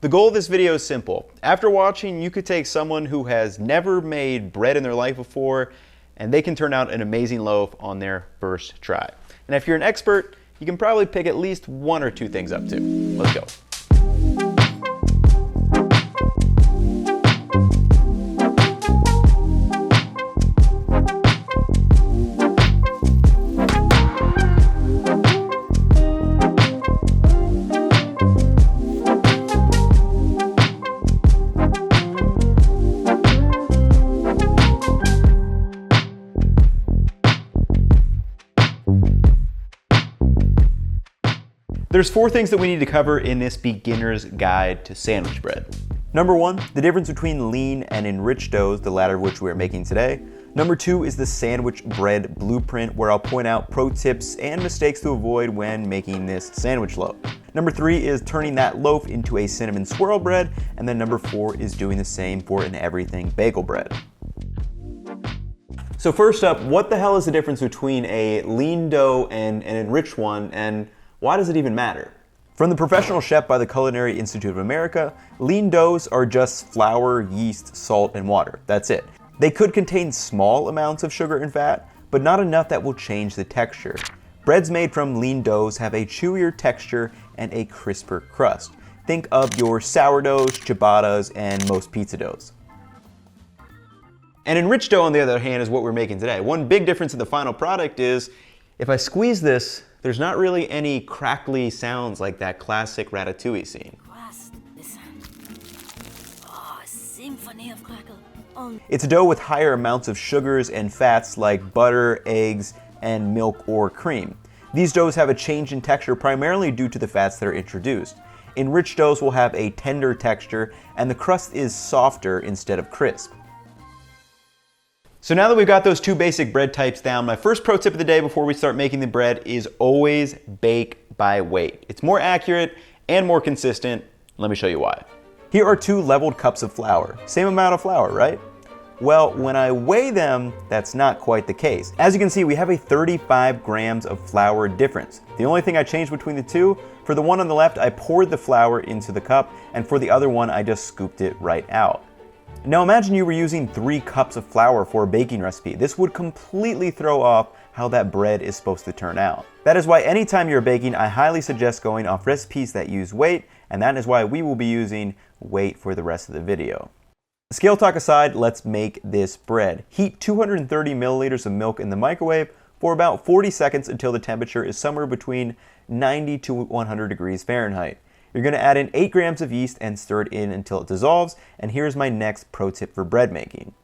The goal of this video is simple. After watching, you could take someone who has never made bread in their life before, and they can turn out an amazing loaf on their first try. And if you're an expert, you can probably pick at least one or two things up too. Let's go. There's 4 things that we need to cover in this beginner's guide to sandwich bread. Number 1, the difference between lean and enriched doughs, the latter of which we are making today. Number 2 is the sandwich bread blueprint, where I'll point out pro tips and mistakes to avoid when making this sandwich loaf. Number 3 is turning that loaf into a cinnamon swirl bread, and then number 4 is doing the same for an everything bagel bread. So first up, what the hell is the difference between a lean dough and an enriched one, and why does it even matter? From the Professional Chef by the Culinary Institute of America, lean doughs are just flour, yeast, salt, and water. That's it. They could contain small amounts of sugar and fat, but not enough that will change the texture. Breads made from lean doughs have a chewier texture and a crisper crust. Think of your sourdoughs, ciabattas, and most pizza doughs. An enriched dough, on the other hand, is what we're making today. One big difference in the final product is, if I squeeze this, there's not really any crackly sounds like that classic ratatouille scene. Listen. Oh, a symphony of crackle. Oh. It's a dough with higher amounts of sugars and fats like butter, eggs, and milk or cream. These doughs have a change in texture primarily due to the fats that are introduced. Enriched doughs will have a tender texture, and the crust is softer instead of crisp. So now that we've got those 2 basic bread types down, my first pro tip of the day before we start making the bread is always bake by weight. It's more accurate and more consistent. Let me show you why. Here are 2 leveled cups of flour. Same amount of flour, right? Well, when I weigh them, that's not quite the case. As you can see, we have a 35 grams of flour difference. The only thing I changed between the 2, for the one on the left, I poured the flour into the cup, and for the other one, I just scooped it right out. Now imagine you were using 3 cups of flour for a baking recipe. This would completely throw off how that bread is supposed to turn out. That is why anytime you're baking, I highly suggest going off recipes that use weight, and that is why we will be using weight for the rest of the video. Scale talk aside, let's make this bread. Heat 230 milliliters of milk in the microwave for about 40 seconds until the temperature is somewhere between 90 to 100 degrees Fahrenheit. You're going to add in 8 grams of yeast and stir it in until it dissolves, and here's my next pro tip for bread making.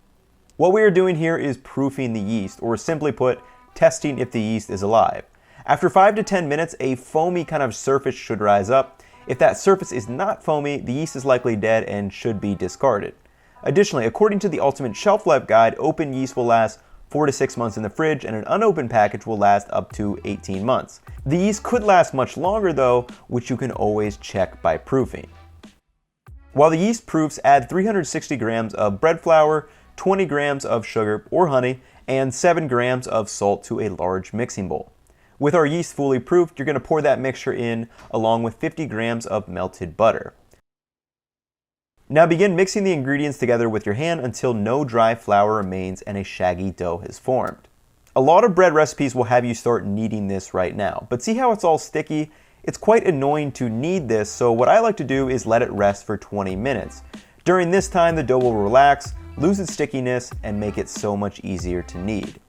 What we are doing here is proofing the yeast, or simply put, testing if the yeast is alive. After 5 to 10 minutes, a foamy kind of surface should rise up. If that surface is not foamy, the yeast is likely dead and should be discarded. Additionally, according to the Ultimate Shelf Life Guide, open yeast will last 4 to 6 months in the fridge, and an unopened package will last up to 18 months. The yeast could last much longer though, which you can always check by proofing. While the yeast proofs, add 360 grams of bread flour, 20 grams of sugar or honey, and 7 grams of salt to a large mixing bowl. With our yeast fully proofed, you're going to pour that mixture in along with 50 grams of melted butter. Now begin mixing the ingredients together with your hand until no dry flour remains and a shaggy dough has formed. A lot of bread recipes will have you start kneading this right now, but see how it's all sticky? It's quite annoying to knead this, so what I like to do is let it rest for 20 minutes. During this time, the dough will relax, lose its stickiness, and make it so much easier to knead.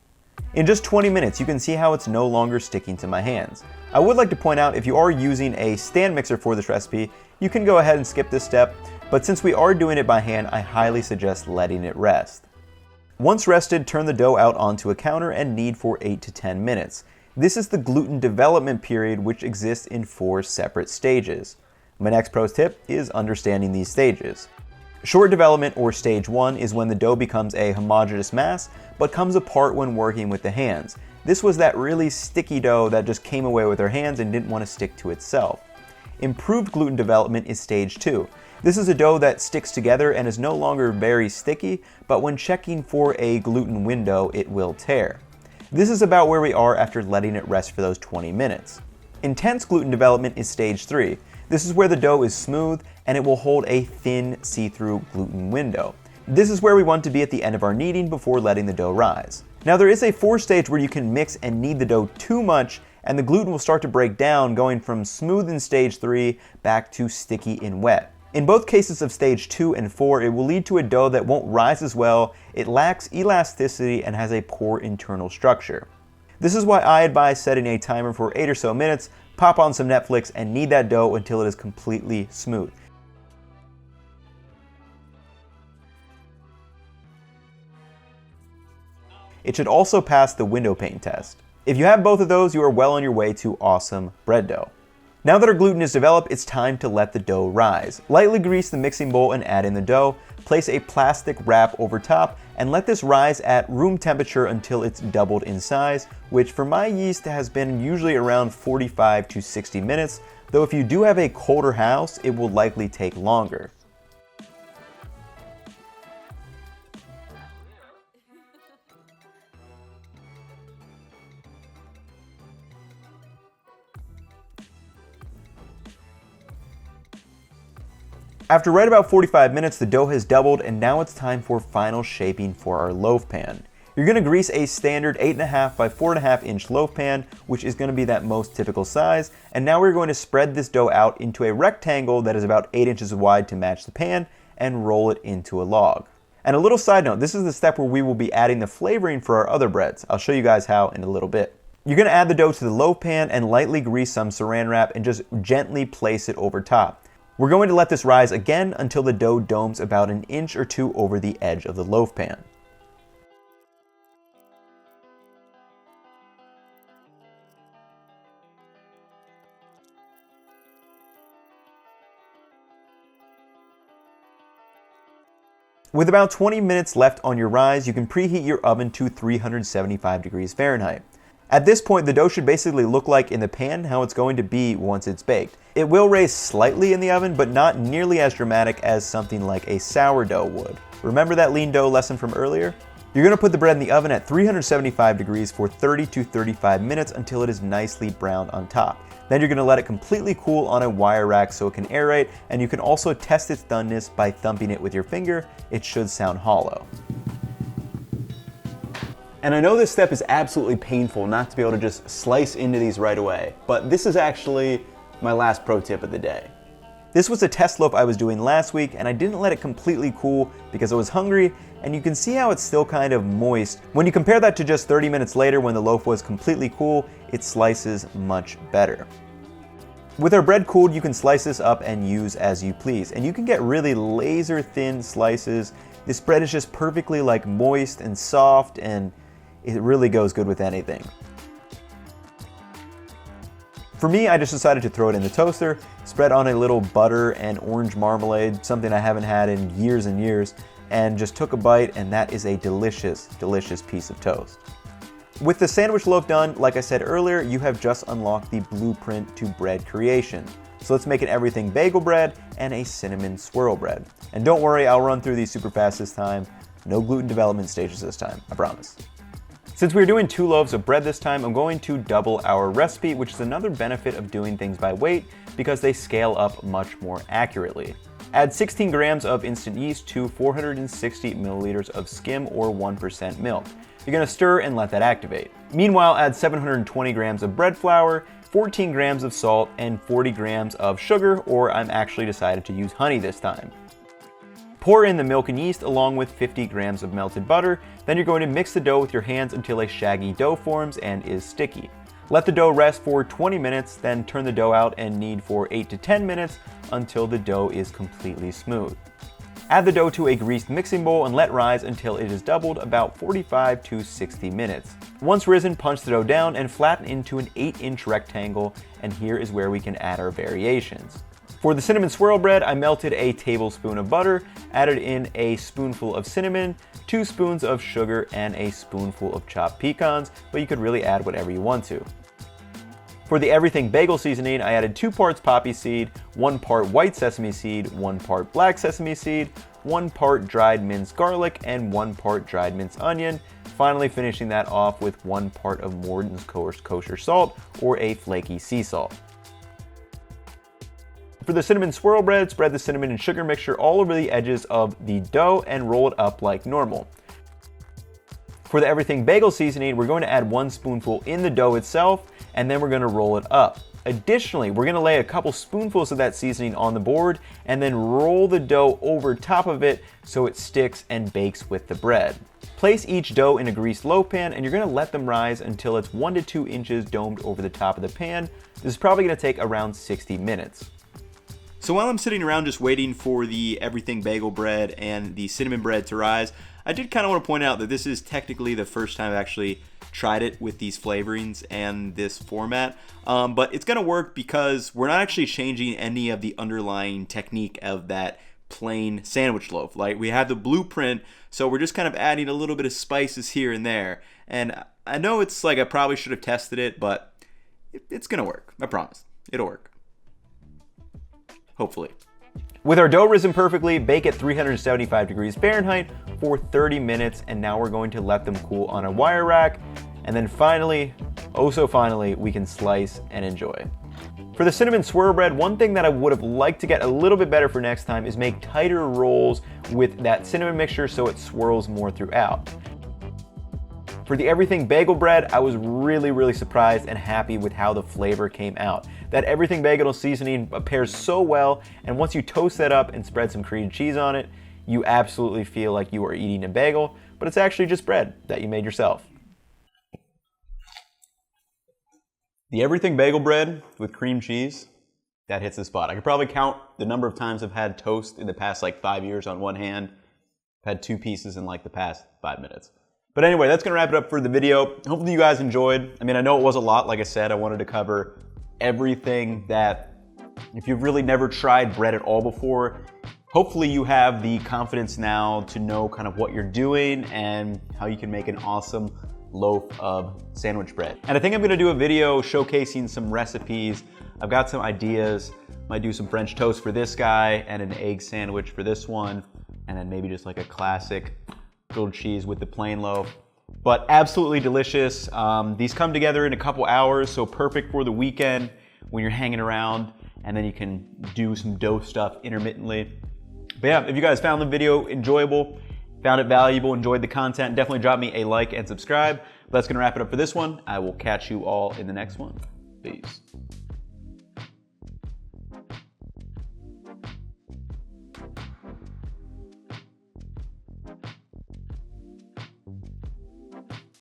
In just 20 minutes, you can see how it's no longer sticking to my hands. I would like to point out, if you are using a stand mixer for this recipe, you can go ahead and skip this step, but since we are doing it by hand, I highly suggest letting it rest. Once rested, turn the dough out onto a counter and knead for 8 to 10 minutes. This is the gluten development period, which exists in 4 separate stages. My next pro tip is understanding these stages. Short development, or stage 1, is when the dough becomes a homogeneous mass, but comes apart when working with the hands. This was that really sticky dough that just came away with our hands and didn't want to stick to itself. Improved gluten development is stage 2. This is a dough that sticks together and is no longer very sticky, but when checking for a gluten window, it will tear. This is about where we are after letting it rest for those 20 minutes. Intense gluten development is stage 3. This is where the dough is smooth and it will hold a thin, see-through gluten window. This is where we want to be at the end of our kneading before letting the dough rise. Now there is a fourth stage where you can mix and knead the dough too much and the gluten will start to break down, going from smooth in stage 3 back to sticky and wet. In both cases of stage 2 and 4, it will lead to a dough that won't rise as well, it lacks elasticity and has a poor internal structure. This is why I advise setting a timer for 8 or so minutes, pop on some Netflix and knead that dough until it is completely smooth. It should also pass the window pane test. If you have both of those, you are well on your way to awesome bread dough. Now that our gluten is developed, it's time to let the dough rise. Lightly grease the mixing bowl and add in the dough. Place a plastic wrap over top and let this rise at room temperature until it's doubled in size, which for my yeast has been usually around 45 to 60 minutes, though if you do have a colder house, it will likely take longer. After right about 45 minutes, the dough has doubled and now it's time for final shaping for our loaf pan. You're going to grease a standard 8.5 by 4.5 inch loaf pan, which is going to be that most typical size, and now we're going to spread this dough out into a rectangle that is about 8 inches wide to match the pan and roll it into a log. And a little side note, this is the step where we will be adding the flavoring for our other breads. I'll show you guys how in a little bit. You're going to add the dough to the loaf pan and lightly grease some saran wrap and just gently place it over top. We're going to let this rise again until the dough domes about 1 inch or 2 over the edge of the loaf pan. With about 20 minutes left on your rise, you can preheat your oven to 375 degrees Fahrenheit. At this point, the dough should basically look like in the pan how it's going to be once it's baked. It will raise slightly in the oven, but not nearly as dramatic as something like a sourdough would. Remember that lean dough lesson from earlier? You're going to put the bread in the oven at 375 degrees for 30 to 35 minutes until it is nicely browned on top. Then you're going to let it completely cool on a wire rack so it can aerate, and you can also test its doneness by thumping it with your finger. It should sound hollow. And I know this step is absolutely painful not to be able to just slice into these right away, but this is actually my last pro tip of the day. This was a test loaf I was doing last week and I didn't let it completely cool because I was hungry, and you can see how it's still kind of moist. When you compare that to just 30 minutes later when the loaf was completely cool, it slices much better. With our bread cooled, you can slice this up and use as you please, and you can get really laser thin slices. This bread is just perfectly like moist and soft, and it really goes good with anything. For me, I just decided to throw it in the toaster, spread on a little butter and orange marmalade, something I haven't had in years and years, and just took a bite, and that is a delicious, delicious piece of toast. With the sandwich loaf done, like I said earlier, you have just unlocked the blueprint to bread creation. So let's make an everything bagel bread and a cinnamon swirl bread. And don't worry, I'll run through these super fast this time. No gluten development stages this time, I promise. Since we're doing 2 loaves of bread this time, I'm going to double our recipe, which is another benefit of doing things by weight because they scale up much more accurately. Add 16 grams of instant yeast to 460 milliliters of skim or 1% milk. You're going to stir and let that activate. Meanwhile, add 720 grams of bread flour, 14 grams of salt, and 40 grams of sugar, or I'm actually decided to use honey this time. Pour in the milk and yeast along with 50 grams of melted butter. Then you're going to mix the dough with your hands until a shaggy dough forms and is sticky. Let the dough rest for 20 minutes, then turn the dough out and knead for 8 to 10 minutes until the dough is completely smooth. Add the dough to a greased mixing bowl and let rise until it is doubled, about 45 to 60 minutes. Once risen, punch the dough down and flatten into an 8-inch rectangle, and here is where we can add our variations. For the cinnamon swirl bread, I melted a tablespoon of butter, added in a spoonful of cinnamon, 2 spoons of sugar, and a spoonful of chopped pecans, but you could really add whatever you want to. For the everything bagel seasoning, I added 2 parts poppy seed, 1 part white sesame seed, 1 part black sesame seed, 1 part dried minced garlic, and 1 part dried minced onion, finally finishing that off with 1 part of Morton's kosher salt or a flaky sea salt. For the cinnamon swirl bread, spread the cinnamon and sugar mixture all over the edges of the dough and roll it up like normal. For the everything bagel seasoning, we're going to add 1 spoonful in the dough itself, and then we're going to roll it up. Additionally, we're going to lay a couple spoonfuls of that seasoning on the board and then roll the dough over top of it so it sticks and bakes with the bread. Place each dough in a greased loaf pan, and you're going to let them rise until it's 1 to 2 inches domed over the top of the pan. This is probably going to take around 60 minutes. So while I'm sitting around just waiting for the everything bagel bread and the cinnamon bread to rise, I did kind of want to point out that this is technically the first time I've actually tried it with these flavorings and this format, but it's going to work because we're not actually changing any of the underlying technique of that plain sandwich loaf. Like, we have the blueprint, so we're just kind of adding a little bit of spices here and there. And I know it's like I probably should have tested it, but it's going to work. I promise. It'll work. Hopefully. With our dough risen perfectly, bake at 375 degrees Fahrenheit for 30 minutes, and now we're going to let them cool on a wire rack. And then finally, oh so finally, we can slice and enjoy. For the cinnamon swirl bread, one thing that I would have liked to get a little bit better for next time is make tighter rolls with that cinnamon mixture so it swirls more throughout. For the everything bagel bread, I was really surprised and happy with how the flavor came out. That everything bagel seasoning pairs so well, and once you toast that up and spread some cream cheese on it, you absolutely feel like you are eating a bagel, but it's actually just bread that you made yourself. The everything bagel bread with cream cheese, that hits the spot. I could probably count the number of times I've had toast in the past like 5 years on one hand. I've had 2 pieces in like the past 5 minutes. But anyway, that's gonna wrap it up for the video. Hopefully you guys enjoyed. I mean, I know it was a lot. Like I said, I wanted to cover everything that, if you've really never tried bread at all before, hopefully you have the confidence now to know kind of what you're doing and how you can make an awesome loaf of sandwich bread. And I think I'm gonna do a video showcasing some recipes. I've got some ideas. Might do some French toast for this guy and an egg sandwich for this one, and then maybe just like a classic grilled cheese with the plain loaf. But absolutely delicious. These come together in a couple hours, so perfect for the weekend when you're hanging around, and then you can do some dough stuff intermittently. But yeah, if you guys found the video enjoyable, found it valuable, enjoyed the content, definitely drop me a like and subscribe. But that's gonna wrap it up for this one. I will catch you all in the next one. Peace.